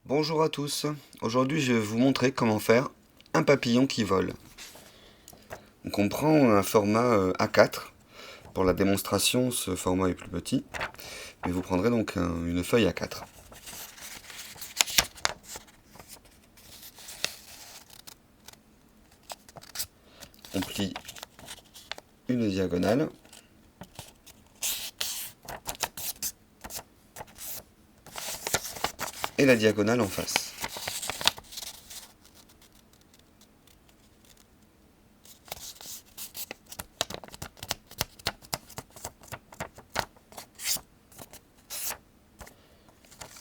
Bonjour à tous, aujourd'hui je vais vous montrer comment faire un papillon qui vole. Donc on prend un format A4, pour la démonstration ce format est plus petit, mais vous prendrez donc une feuille A4. On plie une diagonale, et la diagonale en face.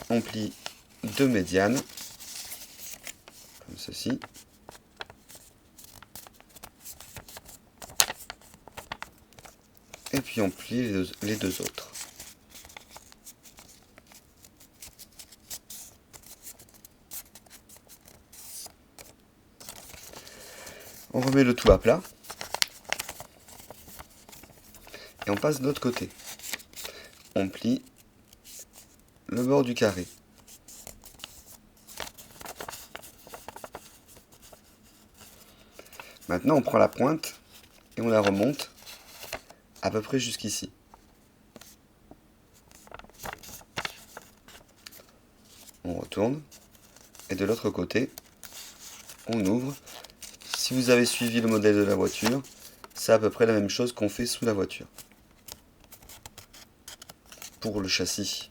On plie deux médianes, comme ceci. Et puis on plie les deux autres. On remet le tout à plat. Et on passe de l'autre côté. On plie le bord du carré. Maintenant on prend la pointe et on la remonte à peu près jusqu'ici. On retourne et de l'autre côté on ouvre. Si vous avez suivi le modèle de la voiture, c'est à peu près la même chose qu'on fait sous la voiture pour le châssis.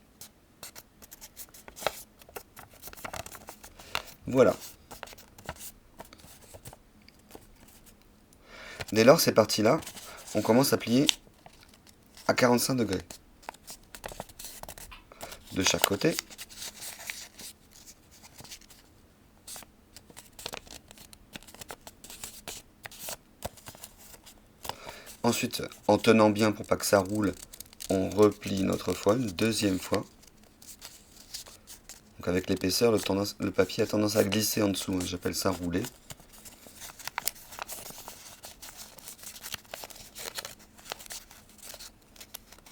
Voilà. Dès lors, ces parties-là, on commence à plier à 45 degrés. De chaque côté. Ensuite, en tenant bien pour pas que ça roule, on replie une autre fois, une deuxième fois. Donc avec l'épaisseur, le papier a tendance à glisser en dessous, hein, j'appelle ça rouler.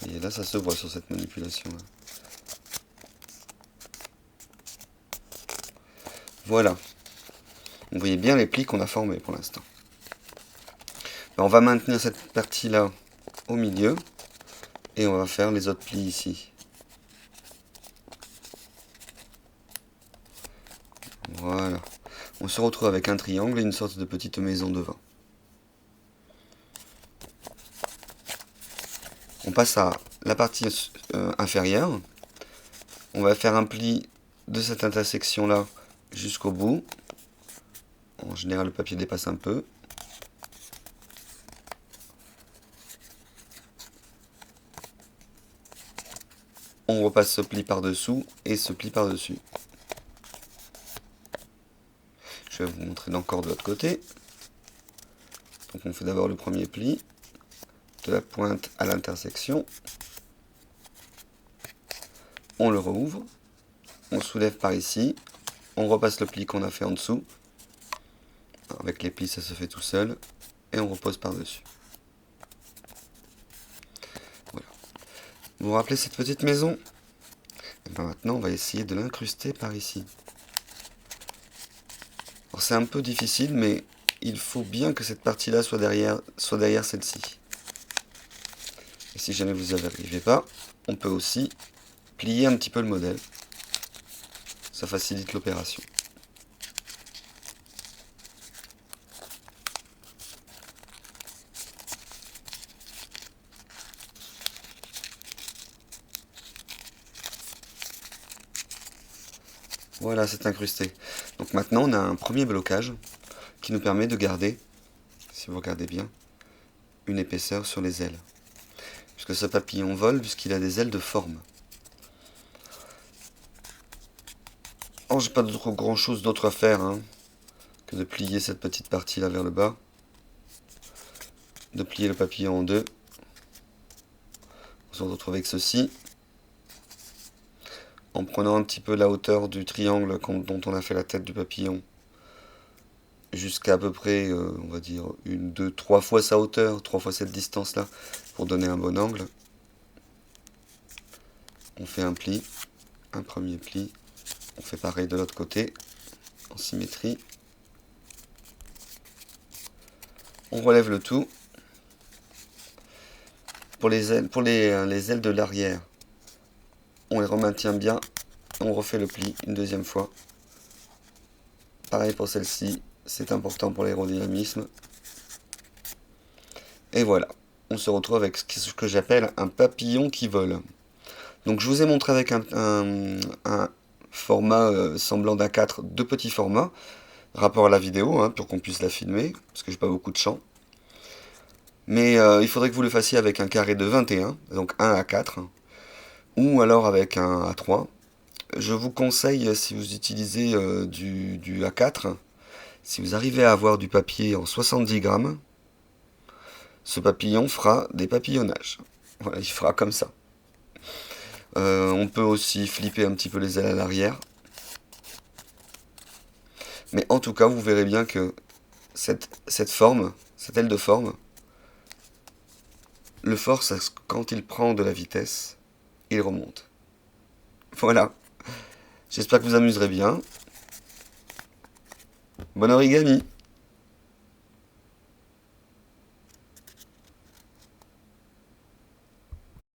Et là, ça se voit sur cette manipulation-là. Voilà. Vous voyez bien les plis qu'on a formés pour l'instant. On va maintenir cette partie-là au milieu. Et on va faire les autres plis ici. Voilà. On se retrouve avec un triangle et une sorte de petite maison devant. On passe à la partie inférieure. On va faire un pli de cette intersection-là jusqu'au bout. En général, le papier dépasse un peu. On repasse ce pli par-dessous et ce pli par-dessus. Je vais vous montrer encore de l'autre côté. Donc on fait d'abord le premier pli, de la pointe à l'intersection. On le rouvre, on soulève par ici, on repasse le pli qu'on a fait en dessous. Avec les plis ça se fait tout seul, et on repose par-dessus. Voilà. Vous vous rappelez cette petite maison? Et bien maintenant on va essayer de l'incruster par ici. Alors c'est un peu difficile, mais il faut bien que cette partie-là soit derrière celle-ci. Et si jamais vous n'y arrivez pas, on peut aussi plier un petit peu le modèle. Ça facilite l'opération. Voilà, c'est incrusté. Donc maintenant, on a un premier blocage qui nous permet de garder, si vous regardez bien, une épaisseur sur les ailes. Puisque ce papillon vole, puisqu'il a des ailes de forme. Alors, j'ai pas grand chose d'autre à faire que de plier cette petite partie là vers le bas. De plier le papillon en deux. On se retrouve avec ceci. En prenant un petit peu la hauteur du triangle dont on a fait la tête du papillon, jusqu'à à peu près, on va dire, 1, 2, 3 fois sa hauteur, 3 fois cette distance-là, pour donner un bon angle. On fait un pli, un premier pli, On fait pareil de l'autre côté, en symétrie. On relève le tout. Pour les ailes de l'arrière, on les remaintient bien. On refait le pli une deuxième fois. Pareil pour celle-ci, c'est important pour l'aérodynamisme. Et voilà, on se retrouve avec ce que j'appelle un papillon qui vole. Donc je vous ai montré avec un format semblant d'A4, deux petits formats, rapport à la vidéo, hein, pour qu'on puisse la filmer, parce que j'ai pas beaucoup de champ. Mais il faudrait que vous le fassiez avec un carré de 21, donc un A4, ou alors avec un A3. Je vous conseille, si vous utilisez du A4, si vous arrivez à avoir du papier en 70 grammes, ce papillon fera des papillonnages. Voilà, il fera comme ça. On peut aussi flipper un petit peu les ailes à l'arrière. Mais en tout cas, vous verrez bien que cette forme, cette aile de forme, le force, quand il prend de la vitesse, il remonte. Voilà. J'espère que vous amuserez bien. Bon origami!